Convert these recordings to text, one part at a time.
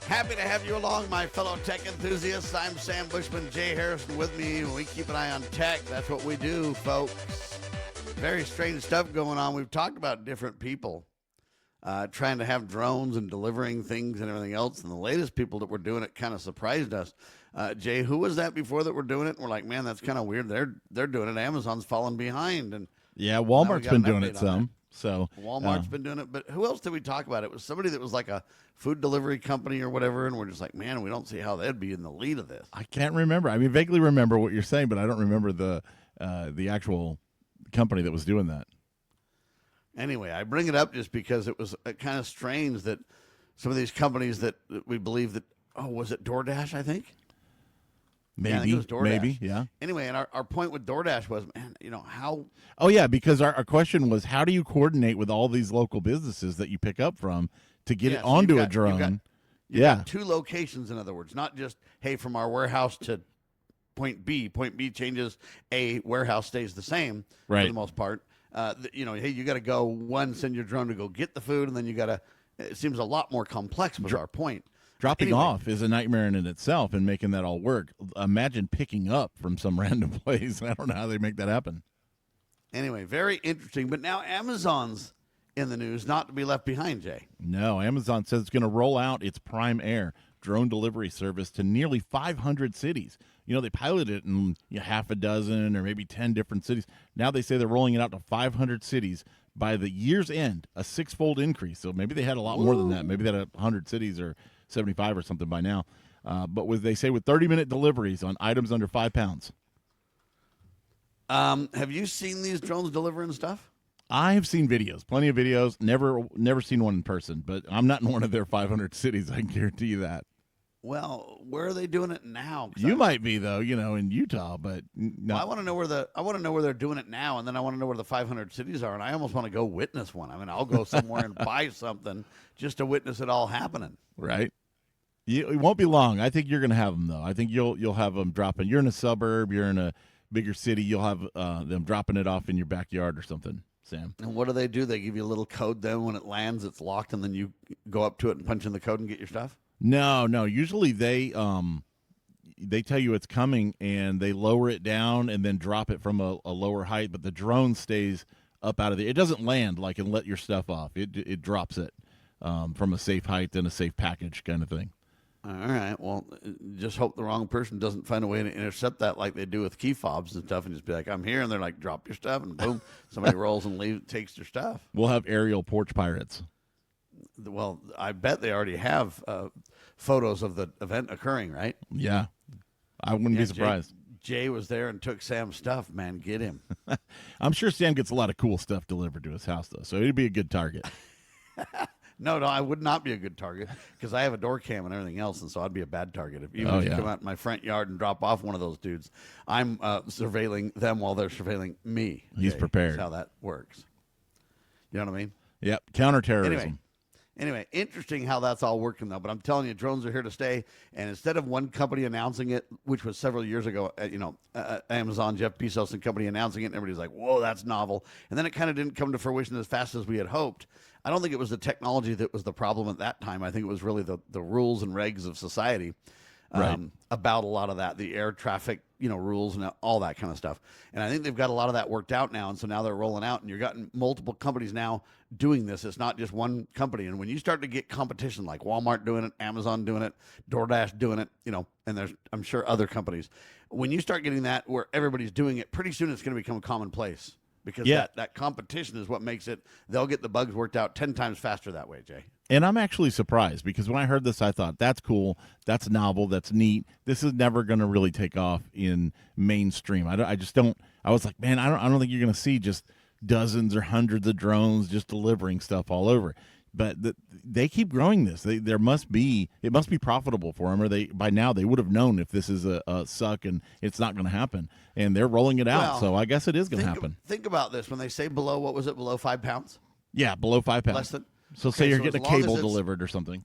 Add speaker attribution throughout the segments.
Speaker 1: Happy to have you along, my fellow tech enthusiasts. I'm Sam Bushman, Jay Harrison with me. When we keep an eye on tech, that's what we do, folks. Very strange stuff going on. We've talked about different people trying to have drones and delivering things and everything else. And the latest people that were doing it kind of surprised us. Jay, who was that before that were doing it? And we're like, man, that's kind of weird. They're doing it. Amazon's falling behind. And
Speaker 2: yeah, Walmart's been doing it some. So
Speaker 1: Walmart's been doing it, but who else did we talk about? It was somebody that was like a food delivery company or whatever, and we're just like, man, we don't see how they'd be in the lead of this.
Speaker 2: I can't remember. I mean, vaguely remember what you're saying, but I don't remember the actual company that was doing that.
Speaker 1: Anyway, I bring it up just because it was kind of strange that some of these companies that we believe that, was it DoorDash, I think?
Speaker 2: Maybe,
Speaker 1: yeah, I think it was DoorDash.
Speaker 2: maybe, yeah.
Speaker 1: Anyway, and our point with DoorDash was, man, how...
Speaker 2: Oh, yeah, because our question was, how do you coordinate with all these local businesses that you pick up from to get it onto a drone?
Speaker 1: You've got two locations, in other words, not just, hey, from our warehouse to point B. Point B changes, A, warehouse stays the same for the most part. Hey, you got to go one, send your drone to go get the food, and then you got to... It seems a lot more complex was our point.
Speaker 2: Dropping off is a nightmare in itself, and making that all work. Imagine picking up from some random place. I don't know how they make that happen.
Speaker 1: Anyway, very interesting. But now Amazon's in the news, not to be left behind, Jay.
Speaker 2: No, Amazon says it's going to roll out its Prime Air drone delivery service to nearly 500 cities. They piloted it in half a dozen or maybe 10 different cities. Now they say they're rolling it out to 500 cities by the year's end, a six-fold increase. So maybe they had a lot more than that. Maybe they had 100 cities or 75 or something by now. But they say with 30-minute deliveries on items under 5 pounds.
Speaker 1: Have you seen these drones delivering stuff?
Speaker 2: I have seen videos, plenty of videos. Never seen one in person, but I'm not in one of their 500 cities. I can guarantee you that.
Speaker 1: Well, where are they doing it now?
Speaker 2: You might be though, in Utah, but no.
Speaker 1: Well, I want to know where they're doing it now, and then I want to know where the 500 cities are, and I almost want to go witness one. I mean, I'll go somewhere and buy something just to witness it all happening.
Speaker 2: Right. It won't be long. I think you're going to have them though. I think you'll have them dropping. You're in a suburb. You're in a bigger city. You'll have them dropping it off in your backyard or something. Sam.
Speaker 1: And what do? They give you a little code. Then when it lands, it's locked, and then you go up to it and punch in the code and get your stuff.
Speaker 2: No. Usually they tell you it's coming and they lower it down and then drop it from a lower height, but the drone stays up out of the. It doesn't land and let your stuff off. It drops it from a safe height and a safe package kind of thing.
Speaker 1: All right. Well, just hope the wrong person doesn't find a way to intercept that like they do with key fobs and stuff, and just be like, "I'm here," and they're like, "Drop your stuff," and boom, somebody rolls and takes their stuff.
Speaker 2: We'll have aerial porch pirates.
Speaker 1: Well, I bet they already have photos of the event occurring, right?
Speaker 2: Yeah. I wouldn't be surprised.
Speaker 1: Jay was there and took Sam's stuff, man. Get him.
Speaker 2: I'm sure Sam gets a lot of cool stuff delivered to his house, though, so it'd be a good target.
Speaker 1: No, I would not be a good target because I have a door cam and everything else, and so I'd be a bad target. If you come out in my front yard and drop off one of those dudes, I'm surveilling them while they're surveilling me.
Speaker 2: He's prepared.
Speaker 1: That's how that works. You know what I mean?
Speaker 2: Yep. Counterterrorism.
Speaker 1: Anyway, interesting how that's all working, though. But I'm telling you, drones are here to stay. And instead of one company announcing it, which was several years ago, Amazon, Jeff Bezos and company announcing it, and everybody's like, whoa, that's novel. And then it kind of didn't come to fruition as fast as we had hoped. I don't think it was the technology that was the problem at that time. I think it was really the rules and regs of society about a lot of that, the air traffic, rules and all that kind of stuff. And I think they've got a lot of that worked out now. And so now they're rolling out, and you're getting multiple companies now doing this. It's not just one company. And when you start to get competition like Walmart doing it, Amazon doing it, DoorDash doing it, and there's, I'm sure, other companies. When you start getting that where everybody's doing it, pretty soon it's going to become commonplace. Because that competition is what makes it, they'll get the bugs worked out 10 times faster that way, Jay.
Speaker 2: And I'm actually surprised because when I heard this, I thought, that's cool, that's novel, that's neat. This is never going to really take off in mainstream. I just don't, I was like, man, I don't think you're going to see just dozens or hundreds of drones just delivering stuff all over. But they keep growing this. It must be profitable for them, or by now they would have known if this is a suck and it's not going to happen. And they're rolling it out,
Speaker 1: well,
Speaker 2: so I guess it is going to happen.
Speaker 1: Think about this: when they say below, what was it? Below 5 pounds?
Speaker 2: Yeah, below 5 pounds.
Speaker 1: Less than.
Speaker 2: So say you're getting a cable delivered or something.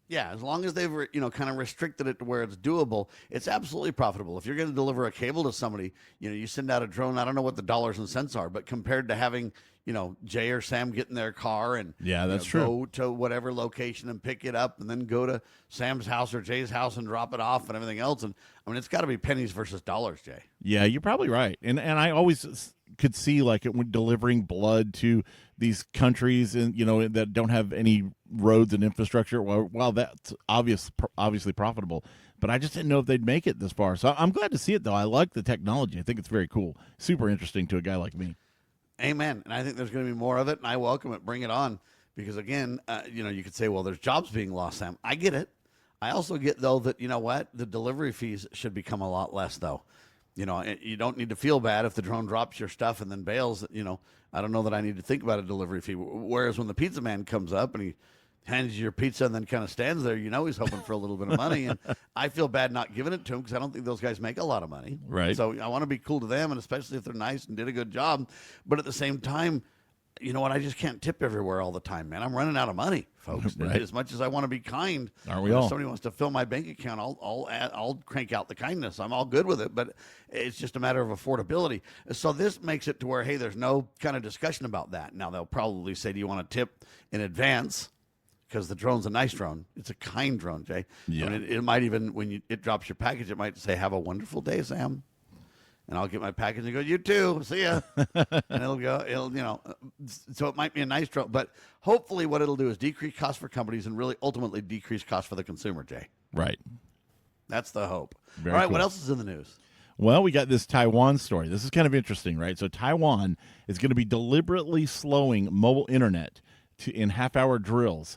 Speaker 1: Yeah, as long as they've kind of restricted it to where it's doable, it's absolutely profitable. If you're going to deliver a cable to somebody, you send out a drone. I don't know what the dollars and cents are, but compared to having Jay or Sam get in their car and
Speaker 2: Yeah, that's true.
Speaker 1: go to whatever location and pick it up, and then go to Sam's house or Jay's house and drop it off and everything else. And I mean, it's got to be pennies versus dollars, Jay.
Speaker 2: Yeah, you're probably right. And I always could see like it when delivering blood to these countries and that don't have any roads and infrastructure. Well, that's obviously profitable, but I just didn't know if they'd make it this far. So I'm glad to see it though. I like the technology. I think it's very cool. Super interesting to a guy like me.
Speaker 1: Amen. And I think there's going to be more of it, and I welcome it. Bring it on. Because again, you could say, well, there's jobs being lost, Sam. I get it. I also get though that the delivery fees should become a lot less though. You don't need to feel bad if the drone drops your stuff and then bails. I don't know that I need to think about a delivery fee. Whereas when the pizza man comes up and he hands you your pizza and then kind of stands there, he's hoping for a little bit of money. And I feel bad not giving it to him because I don't think those guys make a lot of money.
Speaker 2: Right.
Speaker 1: So I want to be cool to them, and especially if they're nice and did a good job. But at the same time, you know what? I just can't tip everywhere all the time, man. I'm running out of money, folks.
Speaker 2: Right.
Speaker 1: As much as I want to be kind,
Speaker 2: aren't we all?
Speaker 1: If somebody wants to fill my bank account, I'll crank out the kindness. I'm all good with it, but it's just a matter of affordability. So this makes it to where, hey, there's no kind of discussion about that. Now they'll probably say, do you want to tip in advance? Because the drone's a nice drone. It's a kind drone, Jay.
Speaker 2: Yeah.
Speaker 1: I mean, it might even, when it drops your package, it might say, have a wonderful day, Sam. And I'll get my package and go, you too, see ya. And so it might be a nice drone. But hopefully what it'll do is decrease costs for companies and really ultimately decrease costs for the consumer, Jay.
Speaker 2: Right.
Speaker 1: That's the hope.
Speaker 2: Very
Speaker 1: All right,
Speaker 2: cool.
Speaker 1: what else is in the news?
Speaker 2: Well, we got this Taiwan story. This is kind of interesting, right? So Taiwan is going to be deliberately slowing mobile internet in half-hour drills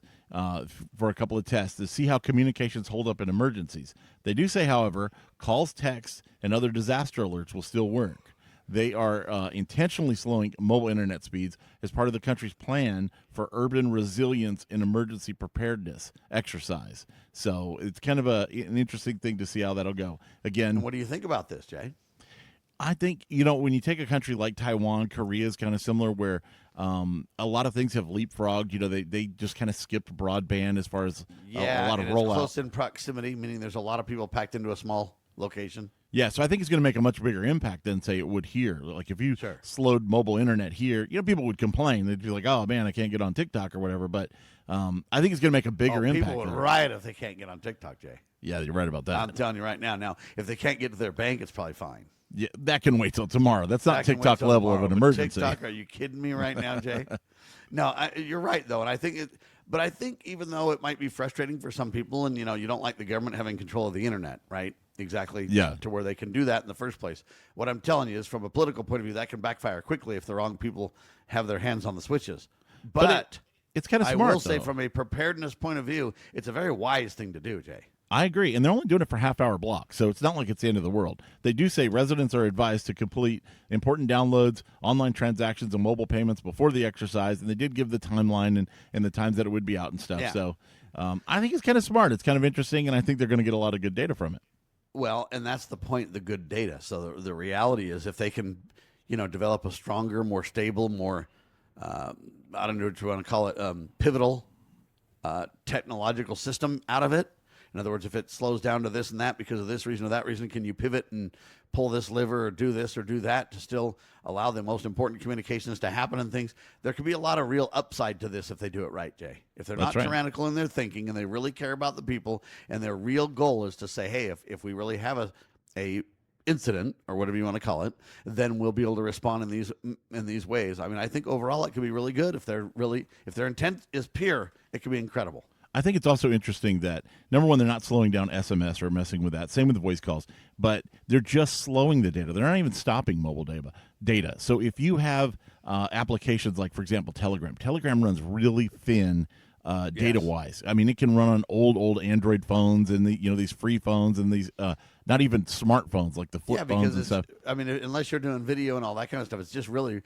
Speaker 2: for a couple of tests to see how communications hold up in emergencies. They do say, however, calls, texts, and other disaster alerts will still work. They are intentionally slowing mobile internet speeds as part of the country's plan for urban resilience and emergency preparedness exercise. So it's kind of an interesting thing to see how that'll go. Again,
Speaker 1: And what do you think about this, Jay?
Speaker 2: I think, when you take a country like Taiwan, Korea is kind of similar where a lot of things have leapfrogged. They just kind of skipped broadband as far as a lot of
Speaker 1: it's
Speaker 2: rollout.
Speaker 1: close in proximity, meaning there's a lot of people packed into a small location.
Speaker 2: Yeah, so I think it's going to make a much bigger impact than, say, it would here. Like if you
Speaker 1: Sure.
Speaker 2: slowed mobile internet here, people would complain. They'd be like, oh, man, I can't get on TikTok or whatever. But I think it's going to make a bigger impact.
Speaker 1: People would
Speaker 2: there.
Speaker 1: riot if they can't get on TikTok, Jay.
Speaker 2: Yeah, you're right about that.
Speaker 1: I'm telling you right now. Now, if they can't get to their bank, it's probably fine.
Speaker 2: Yeah, that can wait till tomorrow. That's not
Speaker 1: That can wait
Speaker 2: TikTok
Speaker 1: till
Speaker 2: level
Speaker 1: tomorrow,
Speaker 2: of an
Speaker 1: but
Speaker 2: emergency.
Speaker 1: TikTok, are you kidding me right now, Jay? No, you're right though, and I think but I think even though it might be frustrating for some people, and you don't like the government having control of the internet, right? Exactly.
Speaker 2: Yeah.
Speaker 1: To where they can do that in the first place. What I'm telling you is, from a political point of view, that can backfire quickly if the wrong people have their hands on the switches. But
Speaker 2: it's kind of
Speaker 1: I
Speaker 2: smart.
Speaker 1: will say,
Speaker 2: though.
Speaker 1: from a preparedness point of view, it's a very wise thing to do, Jay.
Speaker 2: I agree. And they're only doing it for half-hour blocks, so it's not like it's the end of the world. They do say residents are advised to complete important downloads, online transactions, and mobile payments before the exercise, and they did give the timeline and the times that it would be out and stuff.
Speaker 1: Yeah.
Speaker 2: So I think it's kind of smart. It's kind of interesting, and I think they're going to get a lot of good data from it.
Speaker 1: Well, and that's the point, the good data. So the reality is, if they can, develop a stronger, more stable, more, I don't know what you want to call it, pivotal technological system out of it. In other words, if it slows down to this and that because of this reason or that reason, can you pivot and pull this lever or do this or do that to still allow the most important communications to happen and things? There could be a lot of real upside to this if they do it right, Jay. If they're
Speaker 2: That's
Speaker 1: not
Speaker 2: right.
Speaker 1: tyrannical in their thinking and they really care about the people, and their real goal is to say, hey, if we really have a incident or whatever you want to call it, then we'll be able to respond in these ways. I mean, I think overall it could be really good if their intent is pure. It could be incredible.
Speaker 2: I think it's also interesting that, number one, they're not slowing down SMS or messing with that. Same with the voice calls. But they're just slowing the data. They're not even stopping mobile data. So if you have applications like, for example, Telegram runs really thin data-wise. I mean, it can run on old Android phones and these free phones and these not even smartphones like the flip phones and stuff.
Speaker 1: I mean, unless you're doing video and all that kind of stuff, it's just really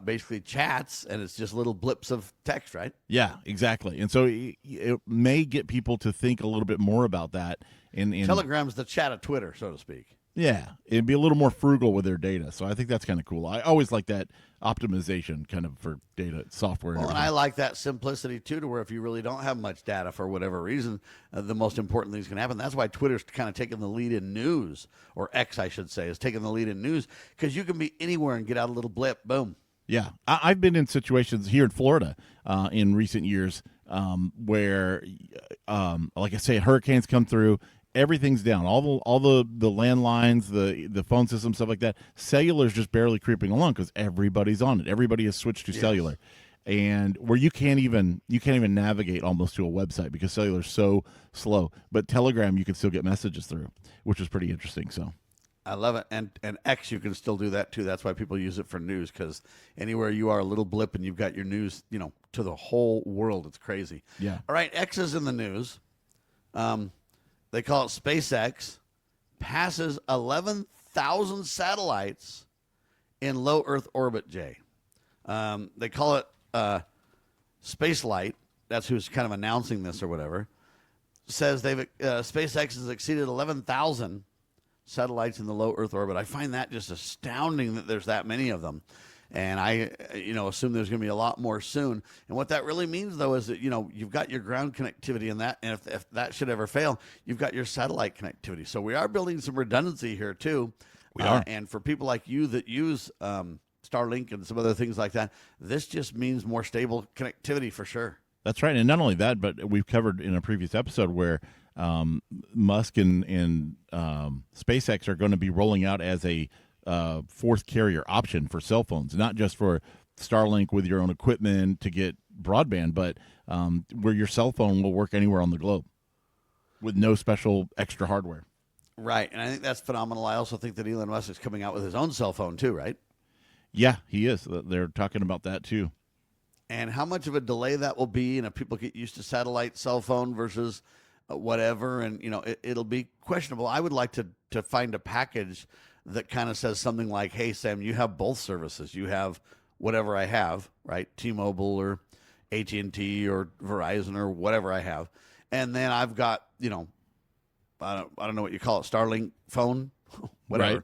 Speaker 1: basically chats, and it's just little blips of text, right?
Speaker 2: Yeah, exactly. And so it may get people to think a little bit more about that. And
Speaker 1: Telegram's the chat of Twitter, so to speak.
Speaker 2: Yeah, it'd be a little more frugal with their data. So I think that's kind of cool. I always like that optimization kind of for data software.
Speaker 1: Well, and I like that simplicity too, to where if you really don't have much data for whatever reason, the most important things can happen. That's why Twitter's kind of taking the lead in news, or X, I should say, is taking the lead in news, because you can be anywhere and get out a little blip, boom.
Speaker 2: Yeah, I've been in situations here in Florida in recent years where, like I say, hurricanes come through, everything's down, all the landlines, the phone system, stuff like that. Cellular's just barely creeping along because everybody's on it. Everybody has switched to cellular, and where you can't even navigate almost to a website because cellular's so slow. But Telegram, you can still get messages through, which is pretty interesting. So.
Speaker 1: I love it. And X, you can still do that too. That's why people use it for news, because anywhere you are, a little blip and you've got your news, to the whole world. It's crazy.
Speaker 2: Yeah.
Speaker 1: All right. X is in the news. They call it SpaceX, passes 11,000 satellites in low Earth orbit, Jay. They call it Spacelight. That's who's kind of announcing this or whatever. Says SpaceX has exceeded 11,000 satellites in the low Earth orbit. I find that just astounding that there's that many of them. And I, assume there's going to be a lot more soon. And what that really means, though, is that, you've got your ground connectivity in that. And if that should ever fail, you've got your satellite connectivity. So we are building some redundancy here, too.
Speaker 2: We are.
Speaker 1: And for people like you that use Starlink and some other things like that, this just means more stable connectivity for sure.
Speaker 2: That's right. And not only that, but we've covered in a previous episode where Musk and SpaceX are going to be rolling out as a fourth carrier option for cell phones, not just for Starlink with your own equipment to get broadband, but where your cell phone will work anywhere on the globe with no special extra hardware.
Speaker 1: Right. And I think that's phenomenal. I also think that Elon Musk is coming out with his own cell phone too, right?
Speaker 2: Yeah, he is. They're talking about that too.
Speaker 1: And how much of a delay that will be, and if people get used to satellite cell phone versus whatever, and it'll be questionable. I would like to find a package that kind of says something like, hey, Sam, you have both services. You have whatever I have, right? T-Mobile or AT&T or Verizon or whatever I have. And then I've got, I don't know what you call it, Starlink phone, whatever,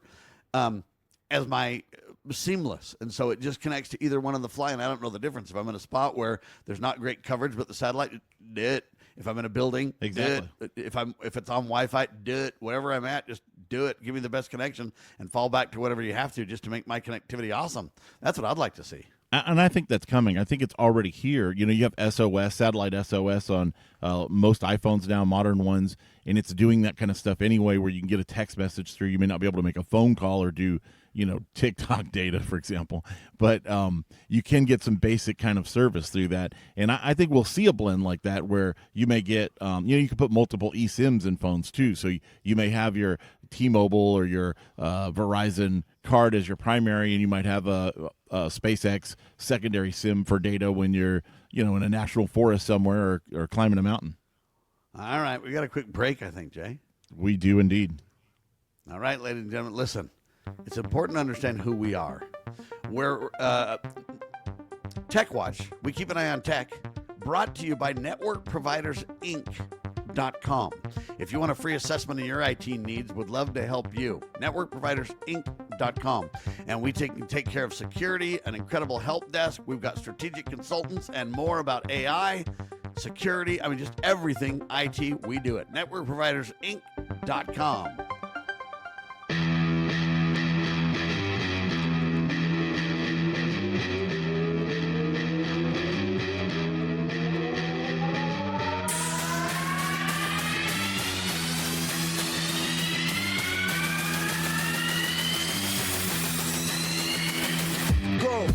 Speaker 2: right.
Speaker 1: As my seamless. And so it just connects to either one on the fly, and I don't know the difference. If I'm in a spot where there's not great coverage, but the satellite, do it. If I'm in a building,
Speaker 2: exactly.
Speaker 1: Do it. If it's on Wi-Fi, do it. Wherever I'm at, just do it. Give me the best connection and fall back to whatever you have to just to make my connectivity awesome. That's what I'd like to see.
Speaker 2: And I think that's coming. I think it's already here. You have SOS, satellite SOS on most iPhones now, modern ones, and it's doing that kind of stuff anyway where you can get a text message through. You may not be able to make a phone call or do, TikTok data, for example, but you can get some basic kind of service through that. And I think we'll see a blend like that where you may get, you can put multiple eSIMs in phones too. So you may have your T-Mobile or your Verizon card as your primary, and you might have a SpaceX secondary SIM for data when you're, in a national forest somewhere or climbing a mountain.
Speaker 1: All right. We got a quick break, I think, Jay.
Speaker 2: We do indeed.
Speaker 1: All right, ladies and gentlemen, listen. It's important to understand who we are. We're Tech Watch. We keep an eye on tech. Brought to you by NetworkProvidersInc.com. If you want a free assessment of your IT needs, would love to help you. NetworkProvidersInc.com. And we take care of security, an incredible help desk. We've got strategic consultants and more about AI, security. just everything IT, we do it. NetworkProvidersInc.com.
Speaker 3: Go.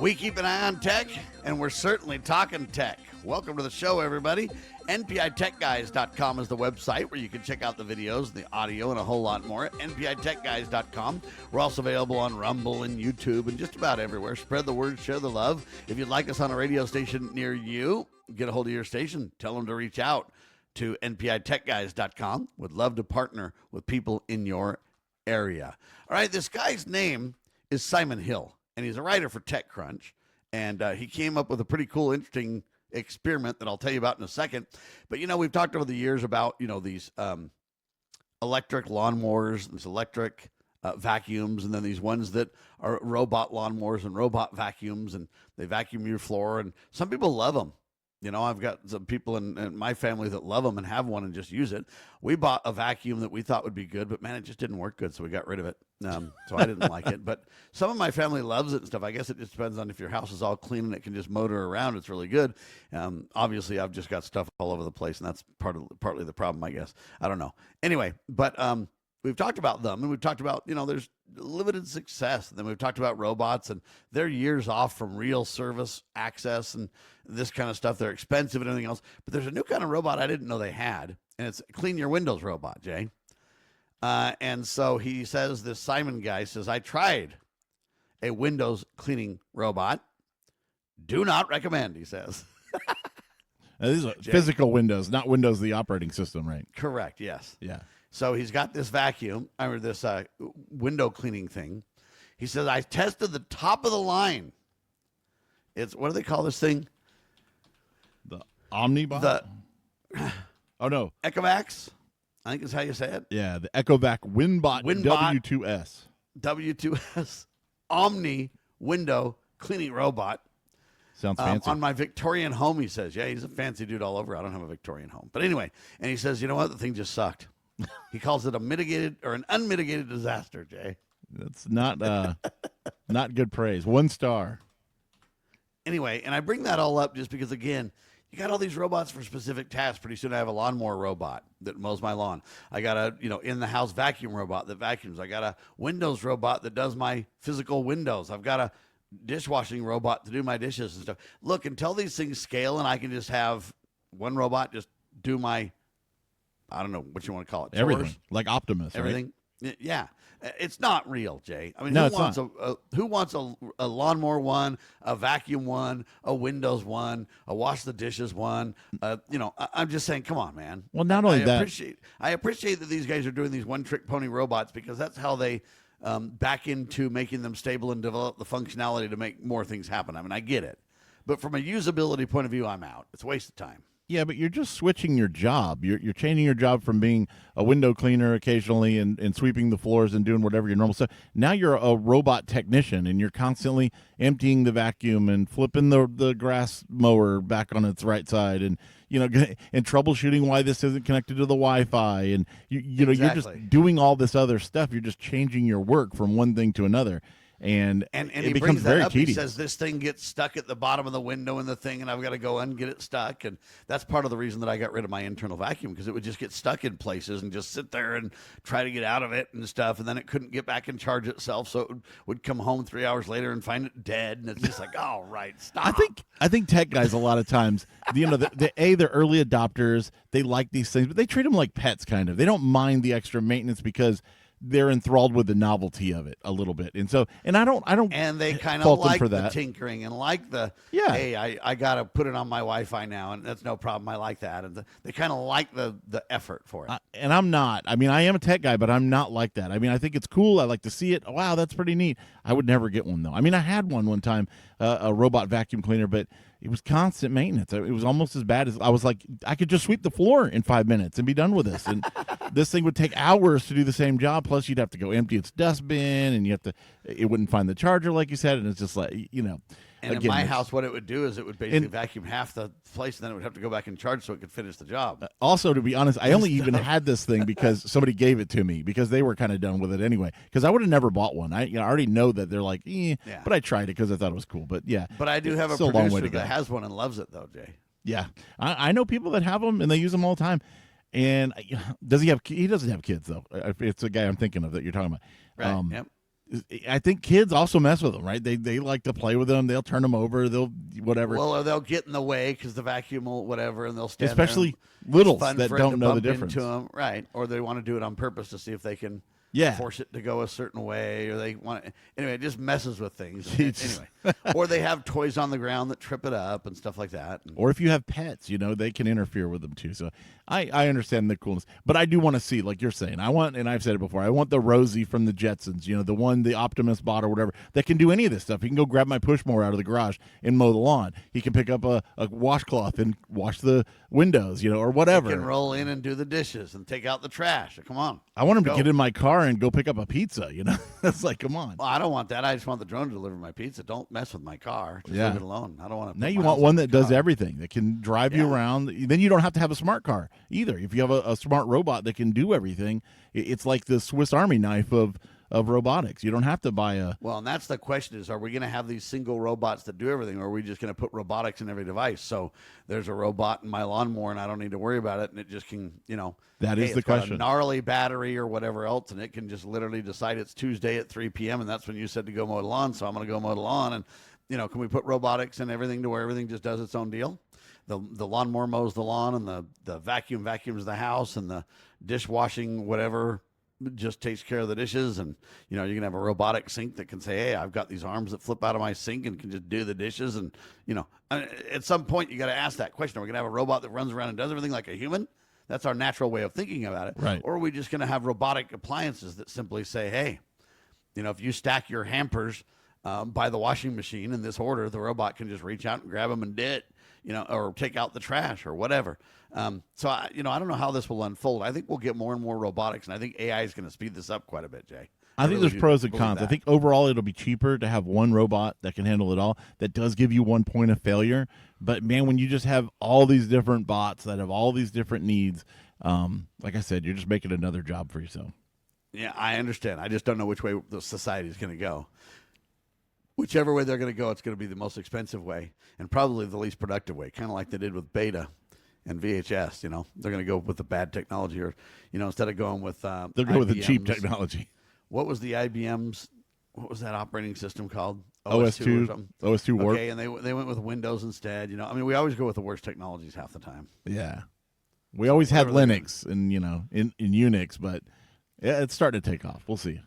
Speaker 1: We keep an eye on tech, and we're certainly talking tech. Welcome to the show, everybody. NPITechGuys.com is the website where you can check out the videos, the audio, and a whole lot more. NPITechGuys.com. We're also available on Rumble and YouTube and just about everywhere. Spread the word, share the love. If you'd like us on a radio station near you, get a hold of your station. Tell them to reach out to NPITechGuys.com. Would love to partner with people in your area. All right, this guy's name is Simon Hill, and he's a writer for TechCrunch. And he came up with a pretty cool, interesting experiment that I'll tell you about in a second. But, we've talked over the years about, these electric lawnmowers, these electric vacuums, and then these ones that are robot lawnmowers and robot vacuums, and they vacuum your floor. And some people love them. I've got some people in my family that love them and have one and just use it. We bought a vacuum that we thought would be good, but man, it just didn't work good, so we got rid of it. So I didn't like it. But some of my family loves it and stuff. I guess it just depends on if your house is all clean and it can just motor around. It's really good. Obviously, I've just got stuff all over the place, and that's partly the problem, I guess. I don't know. Anyway, but we've talked about them, and we've talked about, there's limited success. And then we've talked about robots, and they're years off from real service access and this kind of stuff. They're expensive and everything else. But there's a new kind of robot I didn't know they had, and it's a clean your windows robot, Jay. And so he says, this Simon guy says, I tried a windows cleaning robot. Do not recommend, he says.
Speaker 2: Now, these are physical windows, not Windows, the operating system, right?
Speaker 1: Correct, yes.
Speaker 2: Yeah.
Speaker 1: So he's got this vacuum, or this window cleaning thing. He says, I tested the top of the line. It's, what do they call this thing?
Speaker 2: The Omnibot? Oh, no.
Speaker 1: Ecovacs, I think is how you say it.
Speaker 2: Yeah, the Ecovac Winbot W2S.
Speaker 1: W2S Omni window cleaning robot.
Speaker 2: Sounds fancy.
Speaker 1: On my Victorian home, he says. Yeah, he's a fancy dude all over. I don't have a Victorian home. But anyway, and he says, you know what? The thing just sucked. He calls it an unmitigated disaster, Jay.
Speaker 2: That's not not good praise. 1 star.
Speaker 1: Anyway, and I bring that all up just because, again, you got all these robots for specific tasks. Pretty soon I have a lawnmower robot that mows my lawn. I got a, in-the-house vacuum robot that vacuums. I got a Windows robot that does my physical windows. I've got a dishwashing robot to do my dishes and stuff. Look, until these things scale and I can just have one robot just do my, I don't know what you want to call it.
Speaker 2: Everything.
Speaker 1: Chores,
Speaker 2: like Optimus,
Speaker 1: everything. Right? Yeah. It's not real, Jay. I mean,
Speaker 2: no,
Speaker 1: who wants a lawnmower one, a vacuum one, a Windows one, a wash the dishes one? I'm just saying, come on, man.
Speaker 2: Well, not only that.
Speaker 1: I appreciate that these guys are doing these one-trick pony robots because that's how they back into making them stable and develop the functionality to make more things happen. I mean, I get it. But from a usability point of view, I'm out. It's a waste of time.
Speaker 2: Yeah, but you're just switching your job. You're changing your job from being a window cleaner occasionally and sweeping the floors and doing whatever your normal stuff. Now you're a robot technician, and you're constantly emptying the vacuum and flipping the grass mower back on its right side, and and troubleshooting why this isn't connected to the Wi-Fi, and you're just doing all this other stuff. You're just changing your work from one thing to another. And it becomes very tedious.
Speaker 1: He says this thing gets stuck at the bottom of the window in the thing, and I've got to go and get it stuck. And that's part of the reason that I got rid of my internal vacuum, because it would just get stuck in places and just sit there and try to get out of it and stuff. And then it couldn't get back and charge itself, so it would come home 3 hours later and find it dead. And it's just like, all right, stop.
Speaker 2: I think tech guys a lot of times, they're early adopters. They like these things, but they treat them like pets, kind of. They don't mind the extra maintenance because they're enthralled with the novelty of it a little bit. And I don't
Speaker 1: and they kind of like
Speaker 2: for
Speaker 1: the
Speaker 2: that.
Speaker 1: tinkering and like the,
Speaker 2: yeah,
Speaker 1: hey, I got to put it on my Wi-Fi now, and that's no problem. I like that. And they kind of like the effort for it.
Speaker 2: And I'm not. I mean, I am a tech guy, but I'm not like that. I mean, I think it's cool. I like to see it. Wow, that's pretty neat. I would never get one, though. I mean, I had one time, a robot vacuum cleaner, but it was constant maintenance. It was almost as bad as, I was like, I could just sweep the floor in 5 minutes and be done with this. And this thing would take hours to do the same job. Plus, you'd have to go empty its dustbin, and it wouldn't find the charger, like you said. And it's just like,
Speaker 1: And again, in my house, what it would do is it would basically vacuum half the place, and then it would have to go back and charge so it could finish the job.
Speaker 2: Also, to be honest, I only even had this thing because somebody gave it to me, because they were kind of done with it anyway. Because I would have never bought one. I already know that they're like, but I tried it because I thought it was cool. But yeah.
Speaker 1: But I do have a producer that has one and loves it, though, Jay.
Speaker 2: Yeah. I know people that have them, and they use them all the time. And he doesn't have kids, though. It's the guy I'm thinking of that you're talking about.
Speaker 1: Right, yep.
Speaker 2: I think kids also mess with them, right? They like to play with them. They'll turn them over. They'll whatever.
Speaker 1: Well, or they'll get in the way because the vacuum will whatever, and they'll stand
Speaker 2: Especially
Speaker 1: there.
Speaker 2: littles
Speaker 1: Fun
Speaker 2: that
Speaker 1: for it
Speaker 2: don't
Speaker 1: to
Speaker 2: know the
Speaker 1: bump
Speaker 2: difference.
Speaker 1: into them, right? Or they want to do it on purpose to see if they can force it to go a certain way, or they want anyway. It just messes with things. Anyway, or they have toys on the ground that trip it up and stuff like that.
Speaker 2: Or if you have pets, they can interfere with them too. So I understand the coolness, but I do want to see, like you're saying, and I've said it before, I want the Rosie from the Jetsons, the Optimus bot or whatever, that can do any of this stuff. He can go grab my push mower out of the garage and mow the lawn. He can pick up a washcloth and wash the windows, or whatever.
Speaker 1: He can roll in and do the dishes and take out the trash. Come on.
Speaker 2: I want him to get in my car and go pick up a pizza, It's like, come on.
Speaker 1: Well, I don't want that. I just want the drone to deliver my pizza. Don't mess with my car. Just leave it alone. I don't want to.
Speaker 2: Now you want one that does everything, that can drive you around. Then you don't have to have a smart car either. If you have a smart robot that can do everything, it's like the Swiss Army knife of robotics. You don't have to buy a...
Speaker 1: Well, and that's the question is, are we going to have these single robots that do everything, or are we just going to put robotics in every device? So there's a robot in my lawnmower, and I don't need to worry about it, and it just can,
Speaker 2: That is the question.
Speaker 1: A gnarly battery or whatever else, and it can just literally decide it's Tuesday at 3 p.m., and that's when you said to go mow the lawn, so I'm going to go mow the lawn. And, can we put robotics and everything to where everything just does its own deal? The lawnmower mows the lawn, and the vacuum vacuums the house, and the dishwashing, whatever, just takes care of the dishes. And you can have a robotic sink that can say, hey, I've got these arms that flip out of my sink and can just do the dishes. And at some point you got to ask that question, are we gonna have a robot that runs around and does everything like a human? That's our natural way of thinking about it,
Speaker 2: right?
Speaker 1: Or are we just gonna have robotic appliances that simply say, hey, if you stack your hampers by the washing machine in this order, the robot can just reach out and grab them and do it, or take out the trash or whatever. So I don't know how this will unfold. I think we'll get more and more robotics, and I think AI is going to speed this up quite a bit, Jay.
Speaker 2: I think
Speaker 1: really
Speaker 2: there's pros and cons. I think overall it'll be cheaper to have one robot that can handle it all. That does give you one point of failure. But, man, when you just have all these different bots that have all these different needs, like I said, you're just making another job for yourself.
Speaker 1: Yeah, I understand. I just don't know which way the society is going to go. Whichever way they're going to go, it's going to be the most expensive way and probably the least productive way, kind of like they did with Beta and VHS. They're going to go with the bad technology, or instead of going with
Speaker 2: they'll go with the cheap technology.
Speaker 1: What was the IBM's? What was that operating system called?
Speaker 2: OS2 or something. OS2 Warp.
Speaker 1: Okay, and they went with Windows instead. We always go with the worst technologies half the time.
Speaker 2: Yeah, we always had Linux and in Unix, but it's starting to take off. We'll see.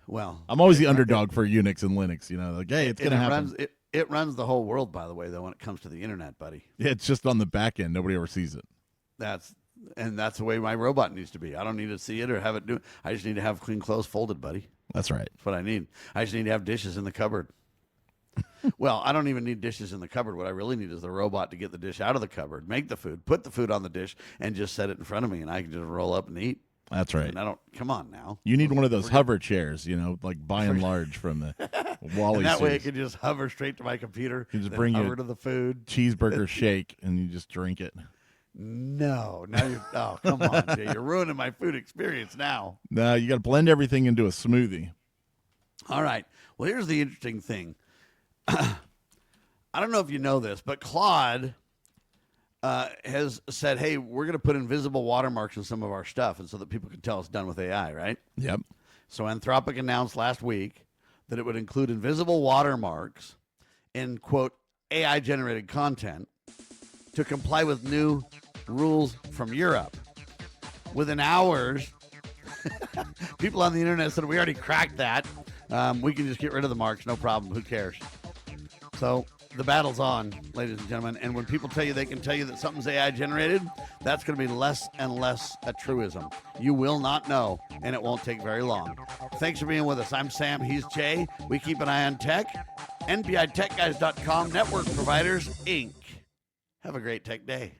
Speaker 1: Well,
Speaker 2: I'm always the underdog for Unix and Linux. Like, hey, it's going to happen.
Speaker 1: It runs the whole world, by the way, though, when it comes to the internet, buddy.
Speaker 2: Yeah, it's just on the back end. Nobody ever sees it.
Speaker 1: That's the way my robot needs to be. I don't need to see it or have it do it. I just need to have clean clothes folded, buddy.
Speaker 2: That's right.
Speaker 1: That's what I need. I just need to have dishes in the cupboard. Well, I don't even need dishes in the cupboard. What I really need is the robot to get the dish out of the cupboard, make the food, put the food on the dish, and just set it in front of me, and I can just roll up and eat.
Speaker 2: That's right.
Speaker 1: And I don't. Come on now.
Speaker 2: You need one of those hover chairs, like by and large from the Wally.
Speaker 1: And that way, it
Speaker 2: series.
Speaker 1: can just hover straight to my computer.
Speaker 2: You just bring
Speaker 1: hover to the food,
Speaker 2: cheeseburger shake, and you just drink it.
Speaker 1: No, now you're. Oh, come on, Jay. You're ruining my food experience now.
Speaker 2: No, you got to blend everything into a smoothie.
Speaker 1: All right. Well, here's the interesting thing. I don't know if you know this, but Claude has said, hey, we're going to put invisible watermarks in some of our stuff, and so that people can tell it's done with AI, right?
Speaker 2: Yep.
Speaker 1: So Anthropic announced last week that it would include invisible watermarks in, quote, AI-generated content to comply with new rules from Europe. Within hours, people on the internet said, we already cracked that. We can just get rid of the marks, no problem. Who cares? So the battle's on, ladies and gentlemen. And when people tell you they can tell you that something's AI generated, that's going to be less and less a truism. You will not know, and it won't take very long. Thanks for being with us. I'm Sam. He's Jay. We keep an eye on tech. NPITechguys.com, Network Providers, Inc. Have a great tech day.